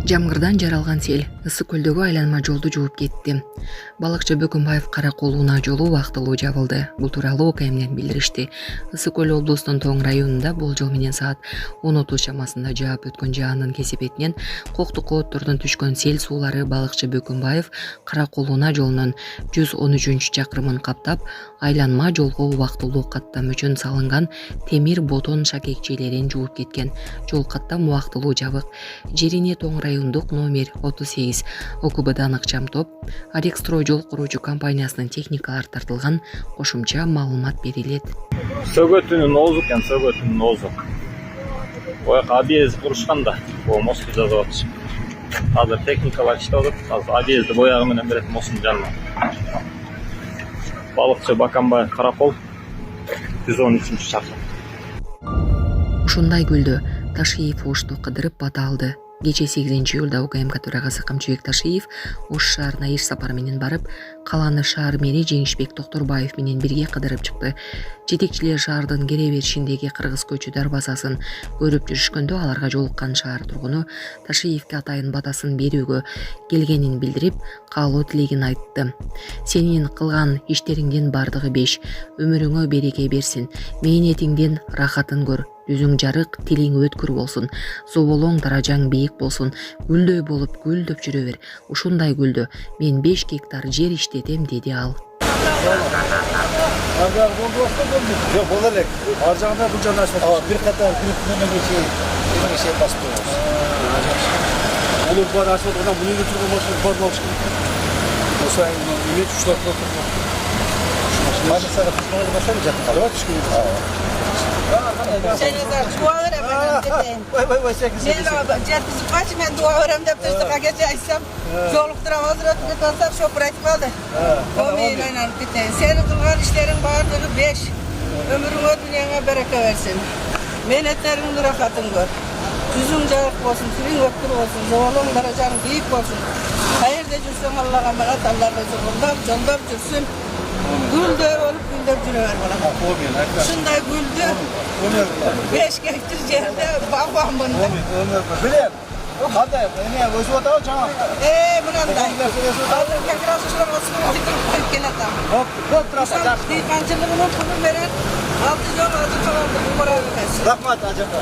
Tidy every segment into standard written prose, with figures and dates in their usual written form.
Жамгырдан жаралган сел Ысык көлдөгү айланма жолду жууп кетти. Балыкчы Бөкөнбаев Каракол унаа жолу убактылуу жабылды. Бул тууралуу УКМден билдиришти. Ысык көл облустунун Тоң районунда болжол менен саат 10:30 чамасында жаап өткөн жаандын кесепетинен коктук ооттордон түшкөн сел суулары балыкчы Бөкөнбаев Каракол унаа жолунун 113-чакырымын каптап, айланма жолго убактылуу каттам үчүн салынган темир бетон шакекчелерин жууп кеткен. Жол каттам убактылуу жабык. Жерине Тоң райондук номер 38 ОКБдан ыкчам топ Арекстрой жол куруучу компаниясынын техникалары тартылган, кошумча маалымат берилет. Сөгөтүнүн озук сөгөтүнүн озук. Ояка объезд курушкан да, мосту жазып атышып. Азыр техникалар иштеп атат. Азыр объезди боягы менен берет мосттун жанына. Балыкчы Бөкөнбаев Каракол 113-чакырым. Ушундай көлдө Ташиев Ошто кыдырып бата алды. Кече 8-июлда УКМК төрагасы Камчыбек Ташиев Ош шаарына иш сапары менен барып, каланы шаар мэри Жеңишбек Токторбаев менен бирге кыдырып чыкты. Жетекчилер шаардын кере беришиндеги Кыргыз көчү дарбазасын көрүп жүрүшкөндө аларга жолуккан шаар тургуну Ташиевке атайын батасын берүүгө келгенин билдирип, каалоо тилегин айтты. Сенин кылган иштериңдин бардыгы 5, өмүрүңө береке берсин, мээнетиңдин рахатын көр. Жүзүң жарык, тилиң өткүр болсун, зоболоң даражаң бийик болсун, гүлдөй болуп гүлдөп жүрө бер. Ушундай гүлдө мен 5 гектар жер иштетем, деди ал. Жок, боло элек. Ар жагында бул жагында бир катар күнөмө чейин басып коебуз. Алып бар ашып атканда бул жерге турган машина бар болуш керек. Ошо эме учлап турду. Машина кызмат баштап жатты. Алып түшкөн. Senegal dua öğren ben dedim. Ceddisi kaç ben dua öğren de tüstü kagece açsam yoluktura hazır bir kalsam şoprat kaldı. O meyle gittin. Senin kılgan işlerin varlığı 5. Ömrün dünyana bereket versin. Menetlerin rahatın gör. Yüzün carık olsun, tülün öpkür olsun, zovalın daracanın büyük olsun. Hayırda cürsün Allah'a emanet, Allah razı olsun. Canlar cürsün. Güldür olup güldür cürüver bana. Şunday güldür. 5 gektir yerde bağban bunda. Bilem. Hadi, ne özü otağı çağır. Bunanday. Alır kekras uçuram olsun, Türkiye'ne tam. Hop, trasa çağır. Dikancılığını kulu veren, altı yol altı kalandı, bu moral versin. Rahmat acaba.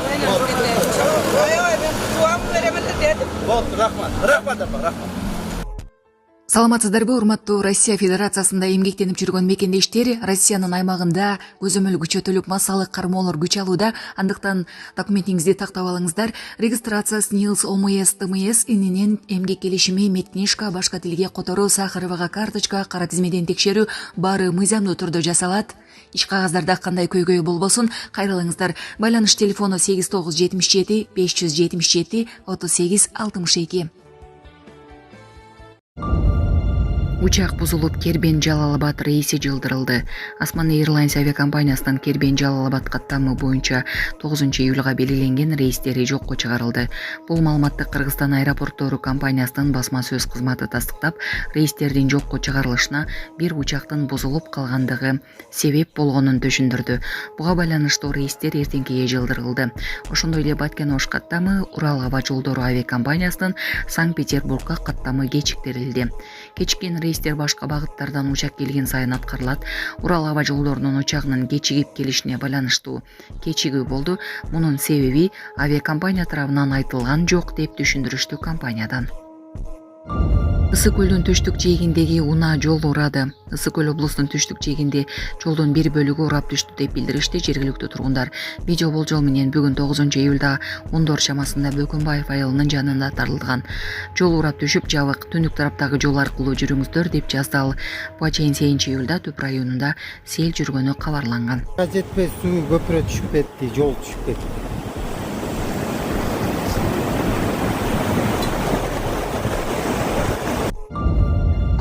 Aynen, ben duamı veremedim dedim. Hop, rahmat apa, rahmat. Саламатсыздарбы, урматтуу Россия Федерациясында эмгектенип жүргөн мекендештер, Россиянын аймагында көзөмөл күчөтүлүп массалык кармоолор күч алууда. Андыктан документиңизди тактап алыңыздар. Регистрация СНИЛС ОМС ТМС ининен эмгек келишими, медкнижка, башка тилге которуу, Сахаровага карточка, кара тизмеден текшерүү баары мыйзамдуу түрдө жасалат. Иш кагаздарда кандай көйгөй болбосун, кайрылыңыздар. Байланыш телефону 8977 577 38 62. Учак бузулуп Кербен Жалалабад рейси жылдырылды. Осман Airlines авиакомпаниясынын Кербен Жалалабад каттамы боюнча 9-июлга белгиленген рейстери жокко чыгарылды. Бул маалыматты Кыргызстан аэропорттору компаниясынын басма сөз кызматы тастыктап, рейстердин жокко чыгарылышына бир учактын бузулуп калгандыгы себеп болгонун түшүндүрдү. Буга байланыштуу рейстер эртеңкиге жылдырылды. Ошондой эле Баткен-Ош каттамы Урал аба жолдору авиакомпаниясынын Санкт-Петербургга каттамы кечиктирилди. Кечиккен рейстер башка багыттардан учак келген сайын аткарылат. Урал аба жолдорунун учагынын кечигип келишине байланыштуу кечигүү болду. Мунун себеби авиакомпания тарабынан айтылган жок деп түшүндүрүштү компаниядан. Ысык көлдүн түштүк жээгиндеги унаа жол урады. Ысык көл облусунун түштүк жээгинде жолдун бир бөлүгү урап түштү деп билдиришти жергиликтүү тургундар. Видео болжол менен бүгүн 9-июлда 10 чамасында Бөкөнбаев айылынын жанында тарылган. Жол урап түшүп, жабык, түндүк тараптагы жол аркылуу жүрүңүздөр деп жазды ал. Буга чейин 8-июлда Түп районунда сел жүргөнү кабарланган. Жетпей суу көпүрө түшүп кетти, жол түшүп кетти.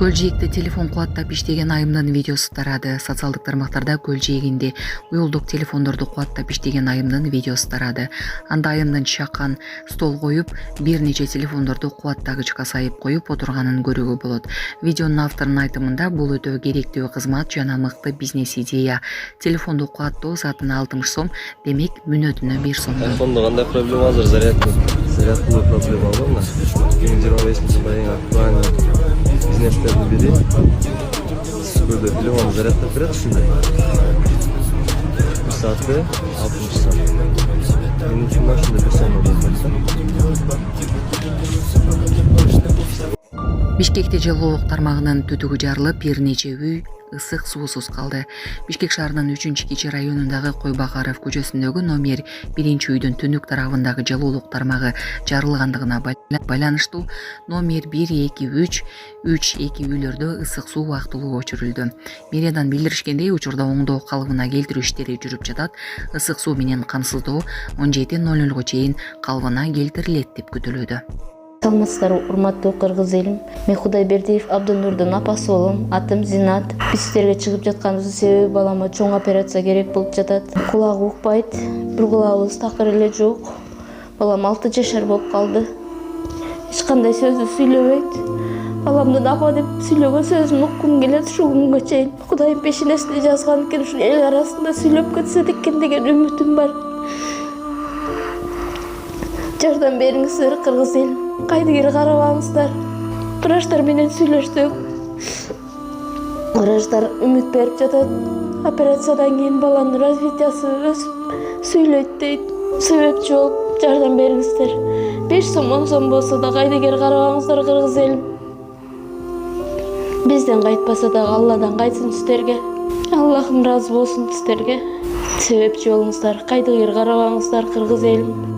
Көл жээкте телефон кубаттап иштеген айымдын видеосу тарады. Социалдык тармактарда көл жээгинде уюлдук телефондорду кубаттап иштеген айымдын видеосу тарады. Анда айымдын чакан стол коюп, бир нече телефондорду кубаттагычка сайып коюп отурганын көрүүгө болот. Видеонун авторунун айтымында бул өтө керектүү кызмат жана мыкты бизнес идея. Телефонду кубаттоо саатына 60 сом, демек мүнөтүнө 1 сом. Айфондо кандай проблема азыр? Зарядкалуу проблема бар мына. 2025-жылы актуальный бизнестердин бири көбү телефонду зарядтап берет ушундай. Bir saatte 60 сом. Менин үчүн ушундай 1 сом болот. Бишкекте жылуулук тармагынын түтүгү жарылып, бир нече үй ысык суусуз калды. Бишкек шаарынын 3-кичи районундагы Койбакаров көчөсүндөгү номер 1-үйдүн түнүк тарабындагы жылуулук тармагы жарылгандыгына байланыштуу номер 1-2-3 үйлөрдө ысык суу убактылуу өчүрүлдү. Мэриядан билдиришкендей, учурда оңдоо калыбына келтирүү иштери жүрүп жатат. Ысык суу менен камсыздоо 17:00 чейин калыбына келтирилет деп күтүлүүдө. Саламатсыздар, урматтуу кыргыз элим. Мен Кудайбердиев Абдынурдун апасы болом. Атым Зинат. Биз сиздерге чыгып жатканыбыздын себеби балама чоң операция керек болуп жатат. Кулагы укпайт, бир кулагыбыз такыр эле жок. Балам 6 жашар болуп калды. Эч кандай сөздү сүйлөбөйт. Баламдын апа деп сүйлөгөн сөзүн уккум келет ушул күнгө чейин. Кудайым пешенесине жазган экен, ушул эл арасында сүйлөп кетсе экен деген үмүтүм бар. Жардам бериңиздер кыргыз элим. Кайдыгер карабаңыздар. Врачтар менен сүйлөштүк. Врачтар үмүт берип жатат. Операциядан кийин баланын развитиясы өсүп сүйлөйт дейт. Себепчи болуп жардам бериңиздер. 5 сом 10 сом болсо да кайдыгер карабаңыздар кыргыз элим. Бизден кайтпаса да Алладан кайтсын сиздерге. Аллахым ыраазы болсун сиздерге. Себепчи болуңуздар, кайдыгер карабаңыздар кыргыз элим.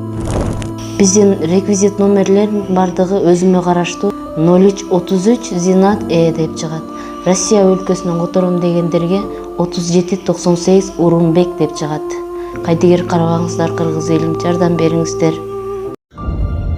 Биздин реквизит номерлер бардыгы өзүмө караштуу 0333 Зинат деп чыгат. Россия өлкөсүнөн котором дегендерге 3798 Урунбек деп чыгат. Кайдыгер карабаңыздар кыргыз элим, жардам бериңиздер.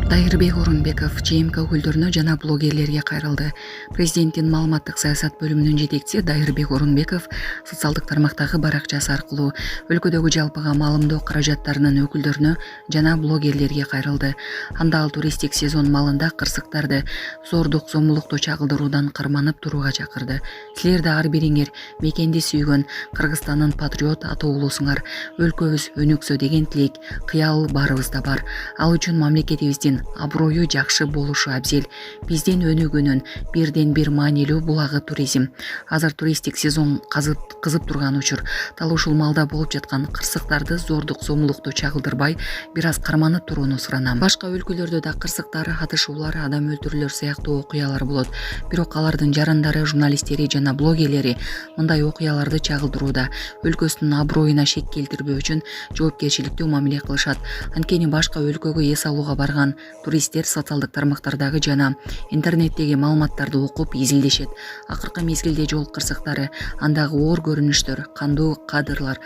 Дайырбек Орунбеков ЧМК өкүлдөрүнө жана блогерлерге кайрылды. Президенттин маалыматтык саясат бөлүмүнүн жетекчиси Дайырбек Орунбеков социалдык тармактагы баракчасы аркылуу өлкөдөгү жалпыга маалымдоо каражаттарынын өкүлдөрүнө жана блогерлерге кайрылды. Анда ал туристтик сезон маалында кырсыктарды зордук зомбулукту чагылдыруудан карманып турууга чакырды. Силер да ар бириңер мекенди сүйгөн Кыргызстандын патриот атоолусуңар. Өлкөбүз өнүксө деген тилек, кыял баарыбызда бар. Ал үчүн мамлекетибиздин аброю жакшы болушу абзел. Биздин өнүгүүнүн бирден бир маанилүү булагы туризм. Азыр туристтик сезон кызып турган учур. Дал ушул маалда болуп жаткан кырсыктарды зордук зомбулукту чагылдырбай, бир аз карманып турууну суранам. Башка өлкөлөрдө да кырсыктар, атышуулар, адам өлтүрүүлөр сыяктуу окуялар болот. Бирок алардын жарандары, журналисттери жана блогерлери мындай окуяларды чагылдырууда өлкөсүнүн аброюна шек келтирбөө үчүн жоопкерчиликтүү мамиле кылышат. Анткени башка өлкөгө эс алууга барган туристтер социалдык тармактардагы жана интернеттеги маалыматтарды окуп изилдешет. Акыркы мезгилде жол кырсыктары, андагы оор көрүнүштөр, кандуу кадрлар,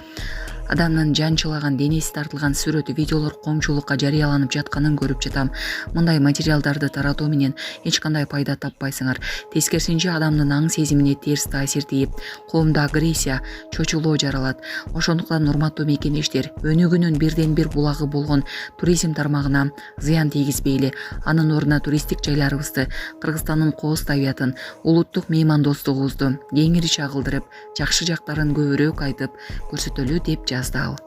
адамдын жанчылаган денеси тартылган сүрөтү, видеолор коомчулукка жарыяланып жатканын көрүп жатам. Мындай материалдарды таратуу менен эч кандай пайда таппайсыңар. Тескерисинче адамдын аң сезимине терс таасир тийип, коомдо агрессия, чочулоо жаралат. Ошондуктан урматтуу мекендештер, өнүгүүнүн бирден бир булагы болгон туризм тармагына зыян тийгизбейли. Анын ордуна туристтик жайларыбызды, Кыргызстандын кооз табиятын, улуттук меймандостугубузду кеңири чагылдырып, жакшы жактарын көбүрөөк айтып көрсөтөлү деп жазды ал.